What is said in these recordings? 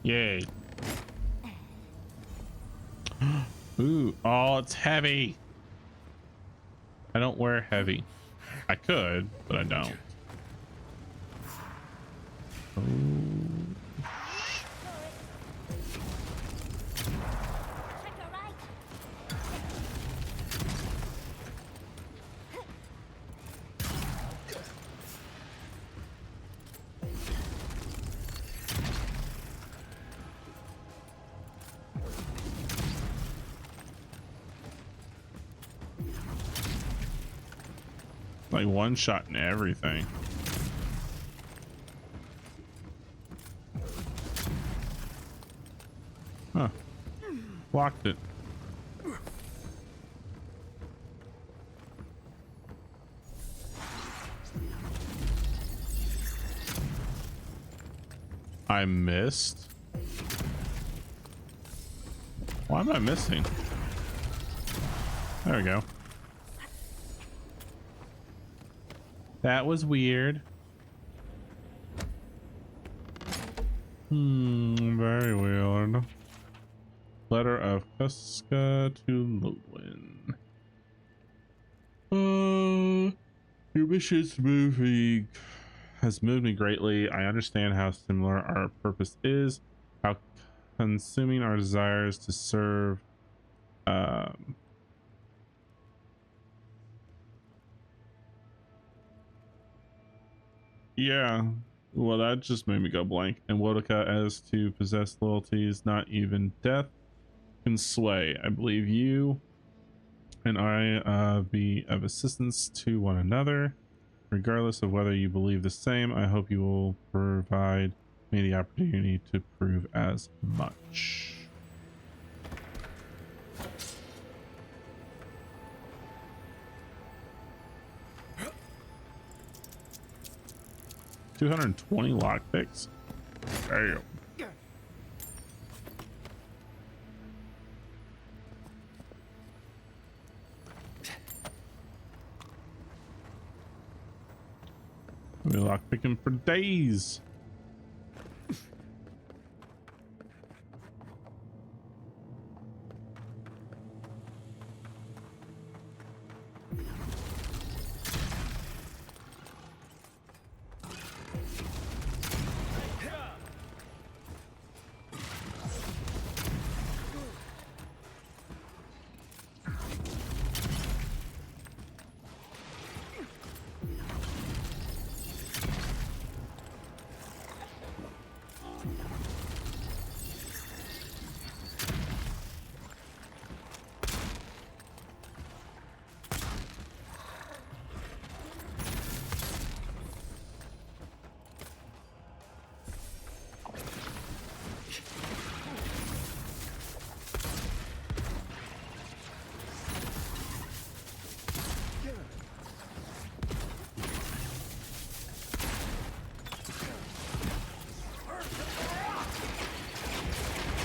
Yay. Ooh, oh, it's heavy. I don't wear heavy. I could, but I don't. Oh. Like one shot and everything. Huh. Blocked it. I missed. Why am I missing? There we go. That was weird. Very weird. Letter of Kuska to Lewin. Your mission's moving has moved me greatly. I understand how similar our purpose is, how consuming our desires to serve. Yeah, well, that just made me go blank. And Wodaka, as to possess loyalties, not even death can sway. I believe you and I be of assistance to one another. Regardless of whether you believe the same, I hope you will provide me the opportunity to prove as much. $220 lockpicks. Damn. I'll be lockpicking for days.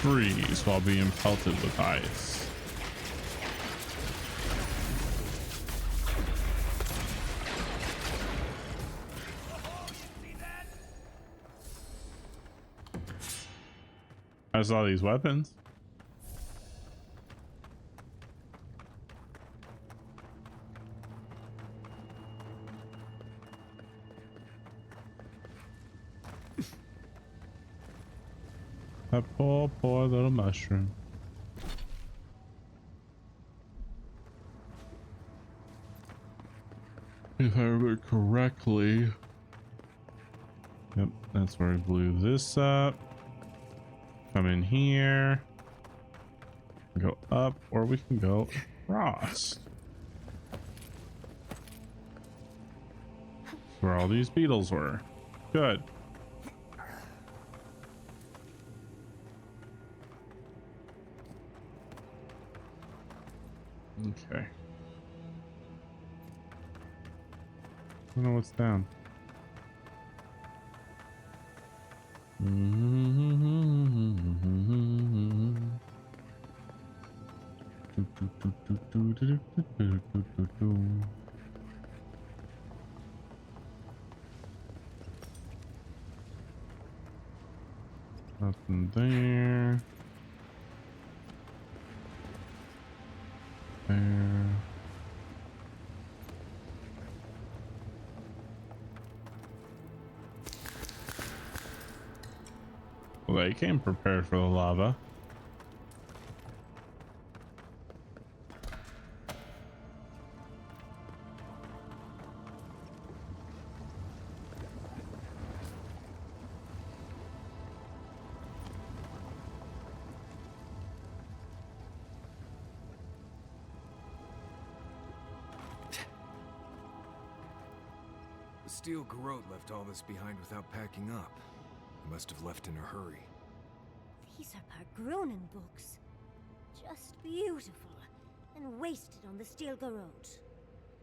Freeze while being pelted with ice. I saw these weapons. That poor little mushroom. If I remember correctly. Yep, that's where I blew this up. Come in here. Go up, or we can go across. That's where all these beetles were. Good. Okay. I don't know what's down. Nothing there. There. Well, they came prepared for the lava. The steel garrote left all this behind without packing up. He must have left in a hurry. These are Pargronen books. Just beautiful. And wasted on the steel garrote.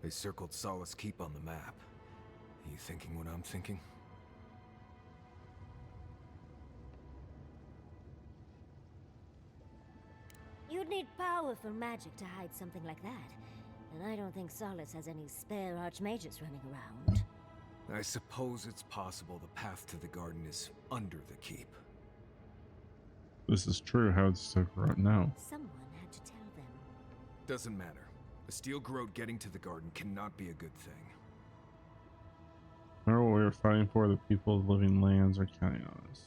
They circled Solace Keep on the map. Are you thinking what I'm thinking? You'd need powerful magic to hide something like that. And I don't think Solace has any spare archmages running around. I suppose it's possible the path to the garden is under the keep. This is true. How it's so corrupt now. Someone had to tell them. Doesn't matter. A steel garrote getting to the garden cannot be a good thing. Remember what we were fighting for? The people of living lands are counting on us.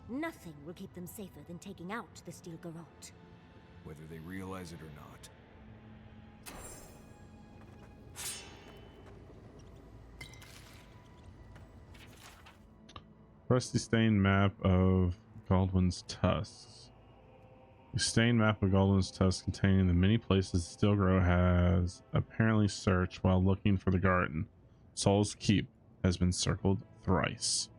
Nothing will keep them safer than taking out the steel garrote. Whether they realize it or not. Rusty stained map of Galdwin's tusks. The stained map of Galdwin's tusks containing the many places Steel Grow has apparently searched while looking for the garden. Soul's Keep has been circled thrice.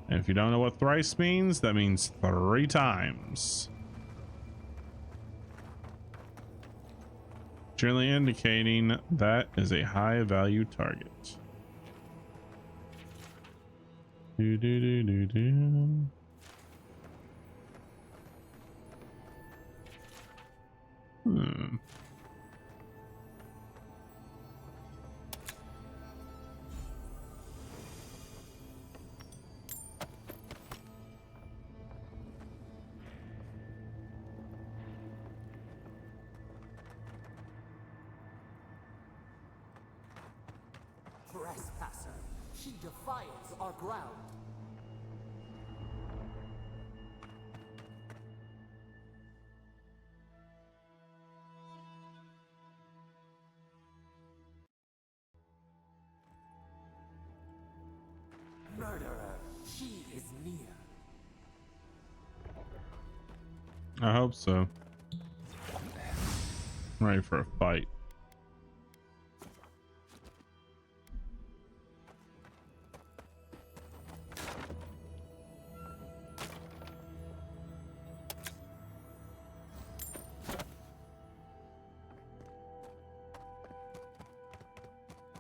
And if you don't know what thrice means, that means 3 times. Generally indicating that is a high value target. Do do do do do. Trespasser, she defiles our ground. Murderer, she is near. I hope so. I'm ready for a fight.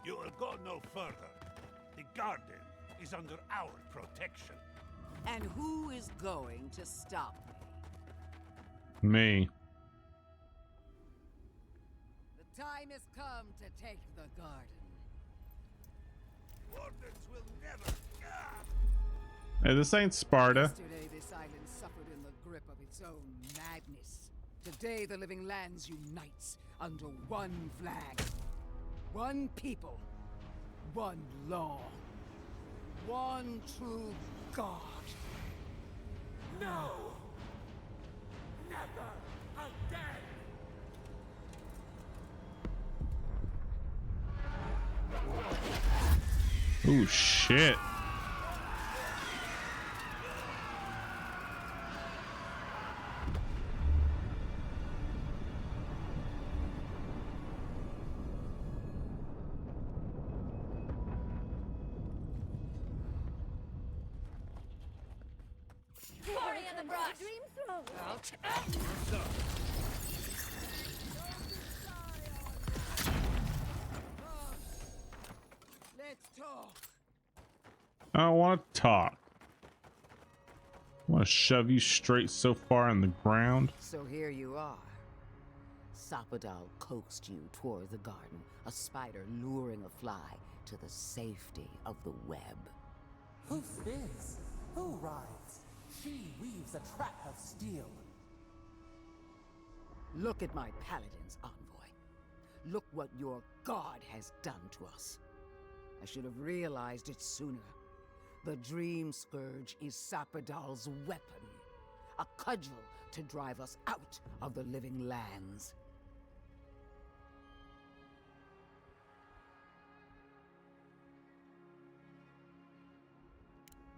You will go no further. The garden is under our protection. And who is going to stop Me. me? The time has come to take the garden. Wardens will never. Hey, this ain't Sparta. Yesterday, this island suffered in the grip of its own madness. Today, the living lands unites under one flag. One people. One law. One true God. No! Never again! Oh shit. Glory in the brush! Dream throne! Let's talk. I don't want to talk. I want to shove you straight so far in the ground. So here you are. Sapadal coaxed you toward the garden, a spider luring a fly to the safety of the web. Who spins? Who rides? She weaves a trap of steel. Look at my paladins, envoy. Look what your god has done to us. I should have realized it sooner. The Dream Scourge is Sapadal's weapon. A cudgel to drive us out of the living lands.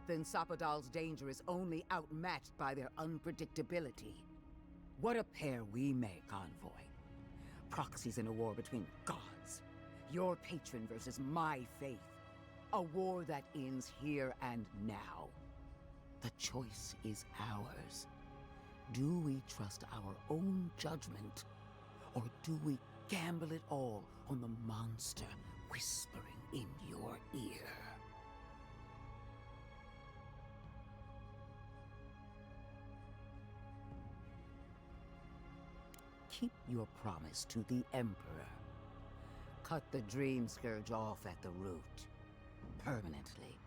Then Sapadal's danger is only outmatched by their unpredictability. What a pair we make, envoy. Proxies in a war between gods. Your patron versus my faith. A war that ends here and now. The choice is ours. Do we trust our own judgment, or do we gamble it all on the monster whispering in your ear? Keep your promise to the Emperor. Cut the Dream Scourge off at the root. Permanently.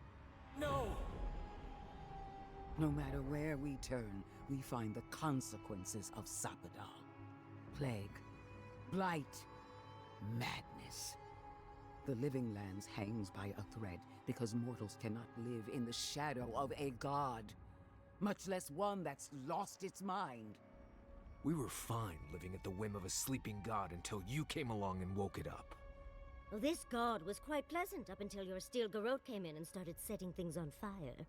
No! No matter where we turn, we find the consequences of Sapadal. Plague, blight, madness. The living lands hangs by a thread because mortals cannot live in the shadow of a god, much less one that's lost its mind. We were fine living at the whim of a sleeping god until you came along and woke it up. Well, this god was quite pleasant up until your steel garrote came in and started setting things on fire.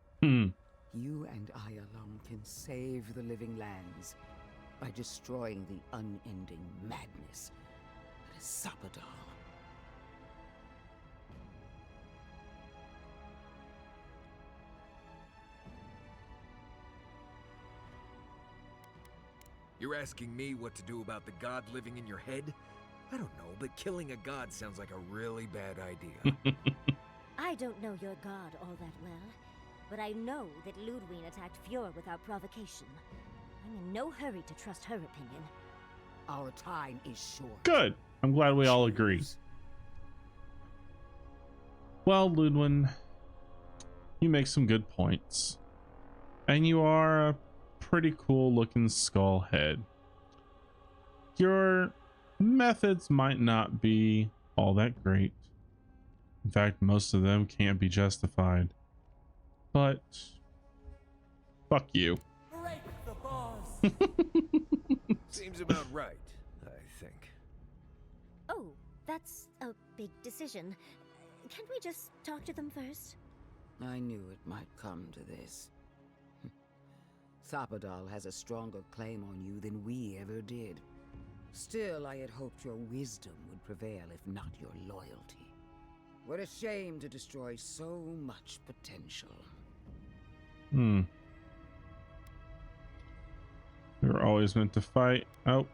You and I alone can save the living lands by destroying the unending madness that is Sapadal. You're asking me what to do about the god living in your head? I don't know, but killing a god sounds like a really bad idea. I don't know your god all that well, but I know that Ludwig attacked Fjord without provocation. I'm in no hurry to trust her opinion. Our time is short. Good. I'm glad we all agree. Well, Ludwig, you make some good points. And you are a pretty cool looking skull head. Your methods might not be all that great. In fact, most of them can't be justified. But fuck you. Break the bars! Seems about right, I think. Oh, that's a big decision. Can't we just talk to them first? I knew it might come to this. Sapadal has a stronger claim on you than we ever did. Still, I had hoped your wisdom would prevail, if not your loyalty. What a shame to destroy so much potential. We were always meant to fight. Oh.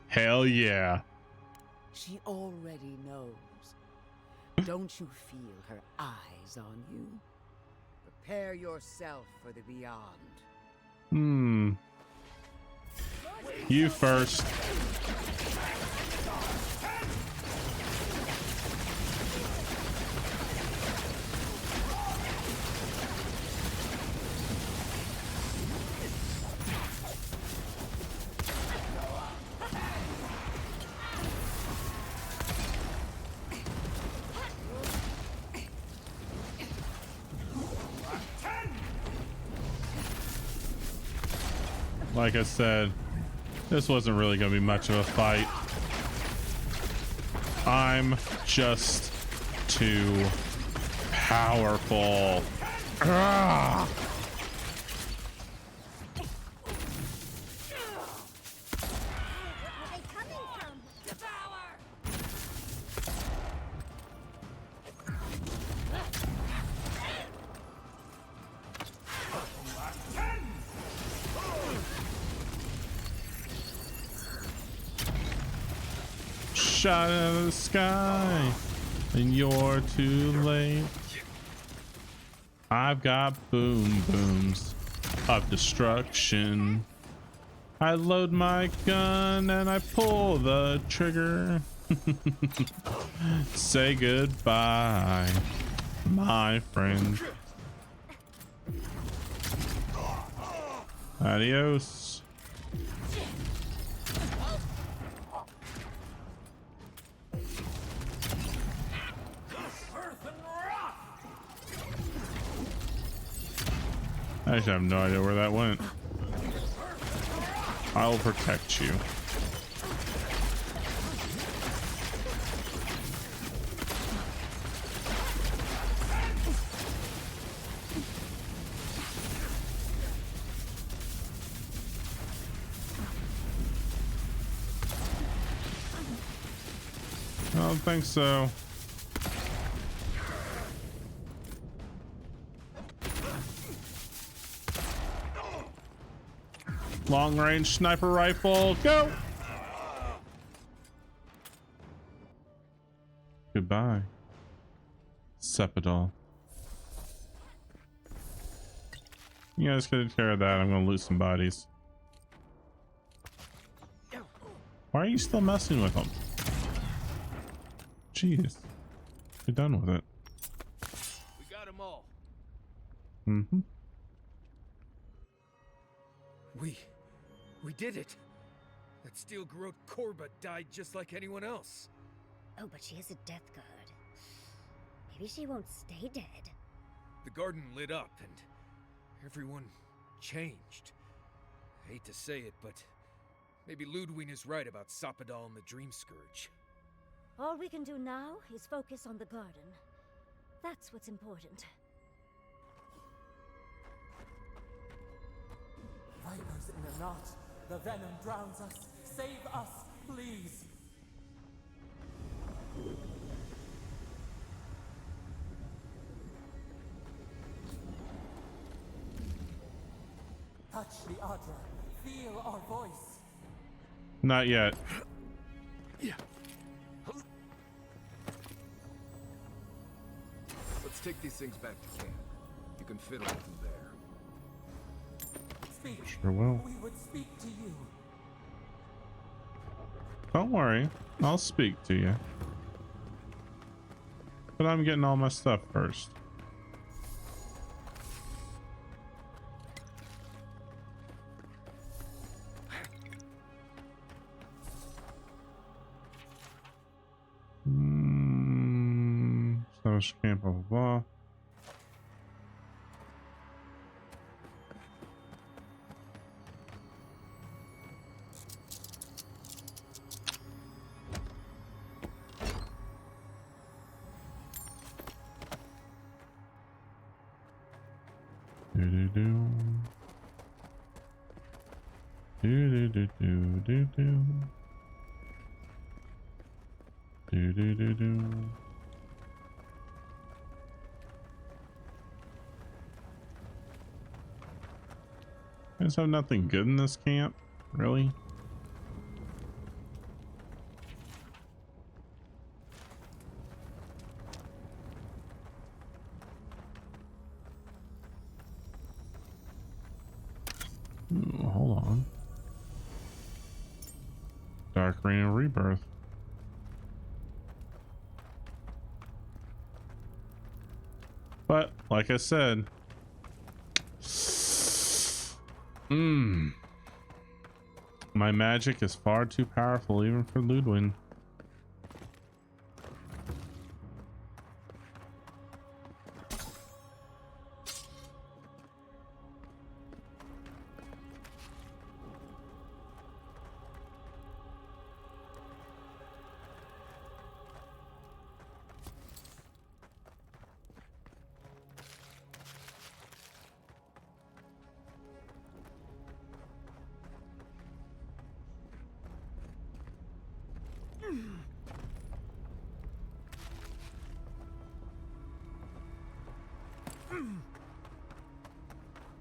Hell yeah. She already knows. Don't you feel her eyes on you? Prepare yourself for the beyond. You first. Like I said, this wasn't really going to be much of a fight. I'm just too powerful. Ah! Where are they coming from? Shot out of the sky, and you're too late. I've got boom booms of destruction. I load my gun and I pull the trigger. Say goodbye, my friend. Adios. I actually have no idea where that went. I will protect you. I don't think so. Long range sniper rifle, go! Goodbye, Sepidol. You guys could take care of that. I'm gonna loot some bodies. Why are you still messing with them? Jeez. You're done with it. We got them all. Mm-hmm. We did it. That steel garrote Korba died just like anyone else. Oh, but she is a death guard. Maybe she won't stay dead. The garden lit up and everyone changed. I hate to say it, but maybe Ludwig is right about Sappadal and the Dream Scourge. All we can do now is focus on the garden. That's what's important. Vipers in a knot. The venom drowns us. Save us, please. Touch the Adra. Feel our voice. Not yet. Yeah. Let's take these things back to camp. You can fiddle with them there. Speak. Sure will. We would speak to you. Don't worry, I'll speak to you. But I'm getting all my stuff first. Establish camp, blah, blah, blah. You guys have nothing good in this camp? Really? Ooh, hold on. Dark Rain of Rebirth. But, like I said, my magic is far too powerful even for Ludwig.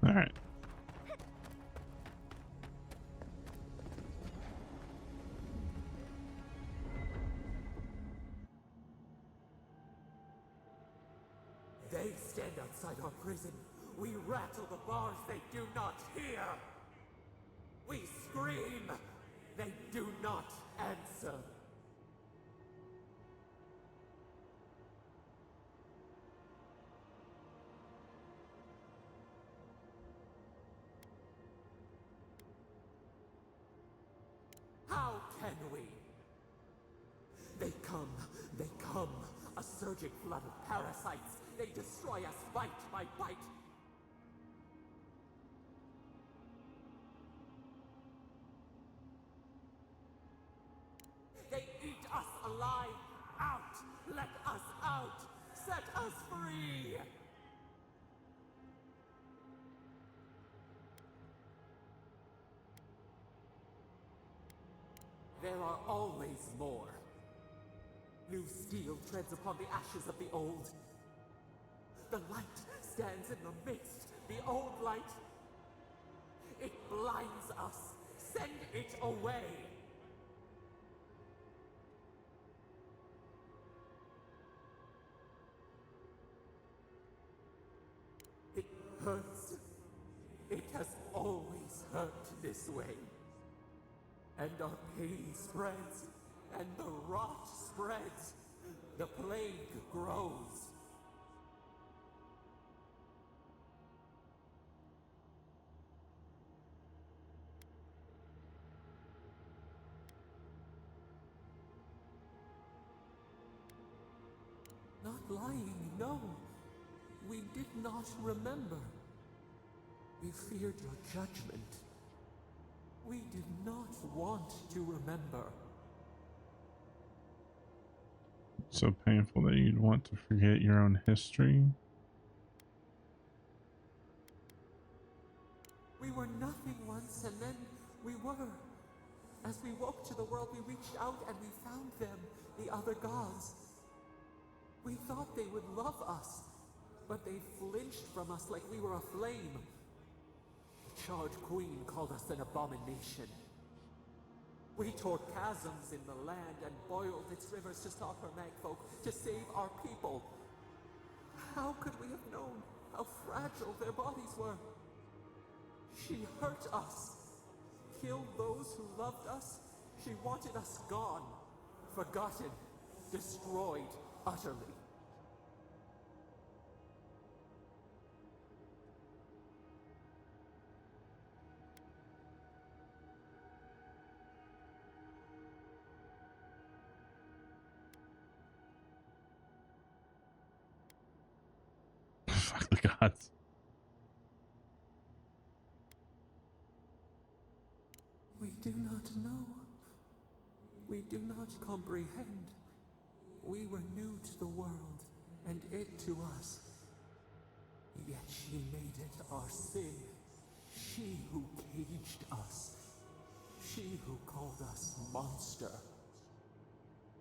All right. They stand outside our prison. We rattle the bars they do not hear. We scream. They do not answer. How can we? They come, a surging flood of parasites. They destroy us bite by bite. They eat us alive. Out! Let us out! Set us free! There are always more. New steel treads upon the ashes of the old. The light stands in the midst, the old light. It blinds us. Send it away. It hurts. It has always hurt this way. And our pain spreads, and the rot spreads. The plague grows. Not lying, no. We did not remember. We feared your judgment. We did not want to remember. So painful that you'd want to forget your own history. We were nothing once, and then we were. As we woke to the world, we reached out and we found them, the other gods. We thought they would love us, but they flinched from us like we were a flame. The Charred Queen called us an abomination. We tore chasms in the land and boiled its rivers to stop her magfolk, to save our people. How could we have known how fragile their bodies were? She hurt us, killed those who loved us. She wanted us gone, forgotten, destroyed utterly. Fuck the gods. We do not know. We do not comprehend. We were new to the world, and it to us. Yet she made it our sin. She who caged us. She who called us monster.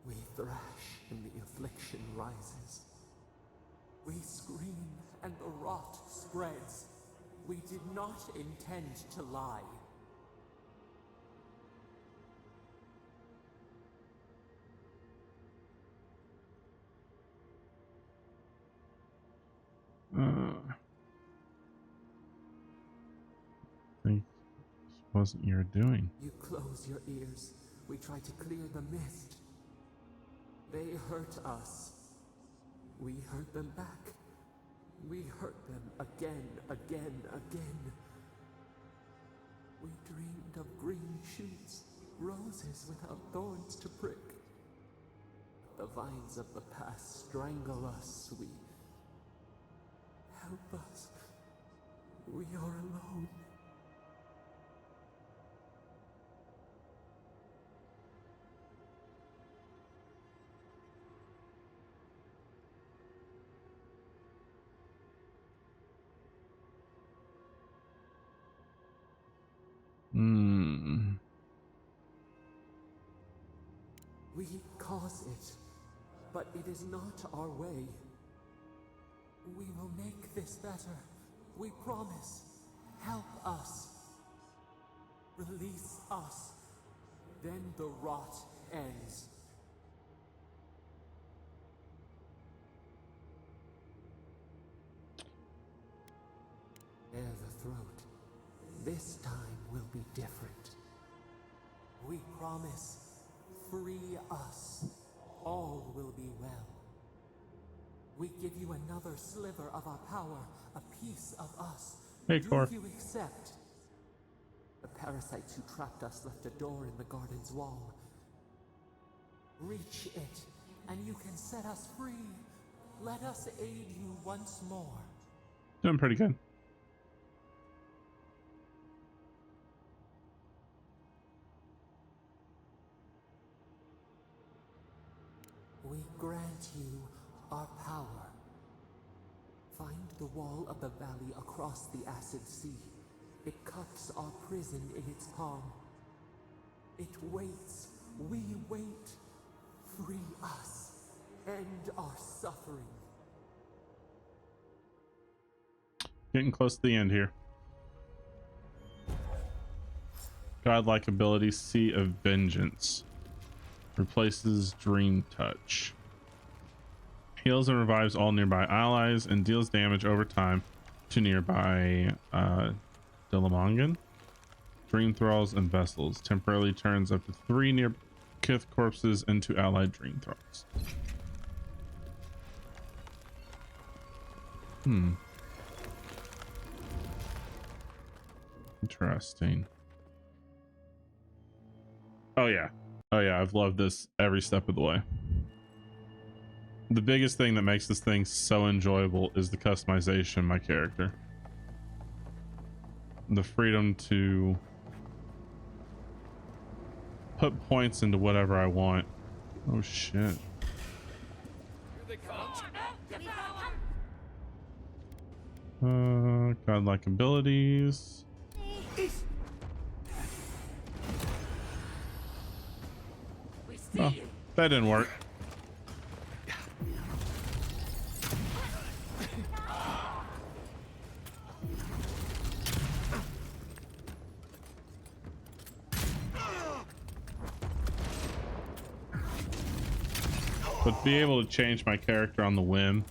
We thrash, and the affliction rises. We scream, and the rot spreads. We did not intend to lie. I think this wasn't your doing. You close your ears. We try to clear the mist. They hurt us. We hurt them back. We hurt them again, again, again. We dreamed of green shoots, roses without thorns to prick. The vines of the past strangle us. We help us. We are alone. We cause it, but it is not our way. We will make this better. We promise. Help us. Release us. Then the rot ends. Bare the throat. This time will be different. We promise, free us. All will be well. We give you another sliver of our power, a piece of us. Hey, Do Cor. you accept? The parasites who trapped us left a door in the garden's wall. Reach it, and you can set us free. Let us aid you once more. Doing pretty good. We grant you our power. Find the wall of the valley across the acid sea. It cups our prison in its palm. It waits. We wait. Free us. End our suffering. Getting close to the end here. Godlike ability, Sea of Vengeance. Replaces Dream Touch. Heals and revives all nearby allies and deals damage over time to nearby Delamongan, Dream Thralls, and Vessels. Temporarily turns up to 3 near Kith corpses into allied Dream Thralls. Interesting. Oh yeah, I've loved this every step of the way. The biggest thing that makes this thing so enjoyable is the customization of my character. The freedom to put points into whatever I want. Oh shit. Here they come. Godlike abilities. Oh, that didn't work. But be able to change my character on the whim.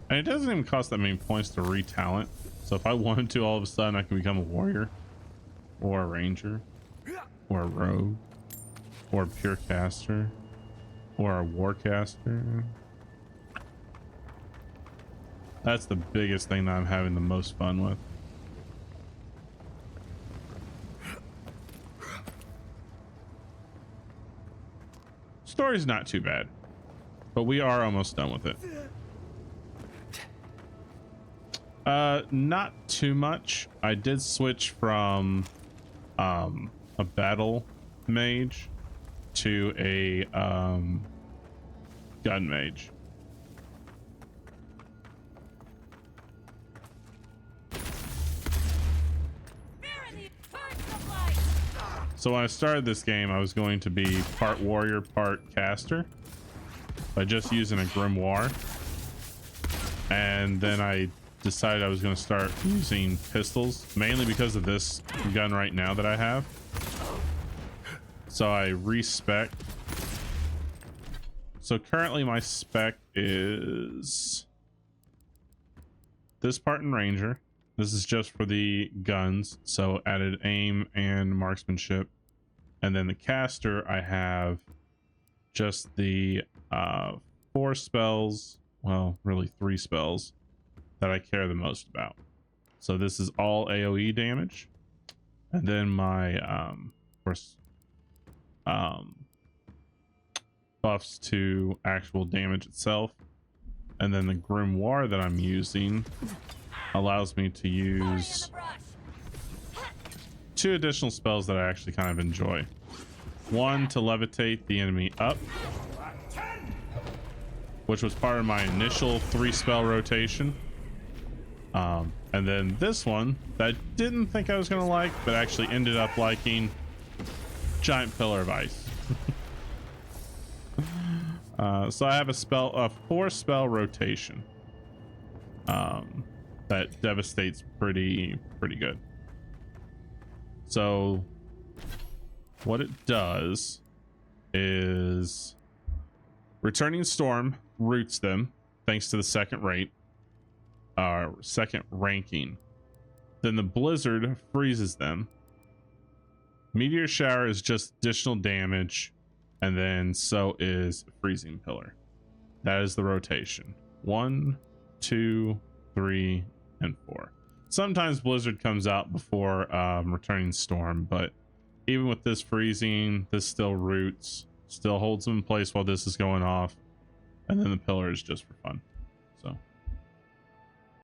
And it doesn't even cost that many points to retalent. So if I wanted to, all of a sudden I can become a warrior. Or a ranger. Or a rogue. Or a pure caster. Or a warcaster. That's the biggest thing that I'm having the most fun with. Story's not too bad. But we are almost done with it. Not too much. I did switch from a battle mage to a gun mage. So when I started this game, I was going to be part warrior, part caster by just using a grimoire, and then I decided I was going to start using pistols, mainly because of this gun right now that I have. So I respec. So currently my spec is this Spartan Ranger. This is just for the guns, so added aim and marksmanship. And then the caster, I have just the 4 spells, well, really 3 spells that I care the most about. So this is all AoE damage, and then my of course buffs to actual damage itself, and then the grimoire that I'm using allows me to use 2 additional spells that I actually kind of enjoy. One, to levitate the enemy up, which was part of my initial 3 spell rotation. And then this one that I didn't think I was gonna like, but actually ended up liking, Giant Pillar of Ice. So I have a 4 spell rotation that devastates pretty good. So what it does is Returning Storm roots them thanks to the second ranking. Then the Blizzard freezes them. Meteor shower is just additional damage, and then so is freezing pillar. That is the rotation. 1, 2, 3, and 4. Sometimes blizzard comes out before returning storm, but even with this freezing, this still roots, still holds them in place while this is going off, and then the pillar is just for fun.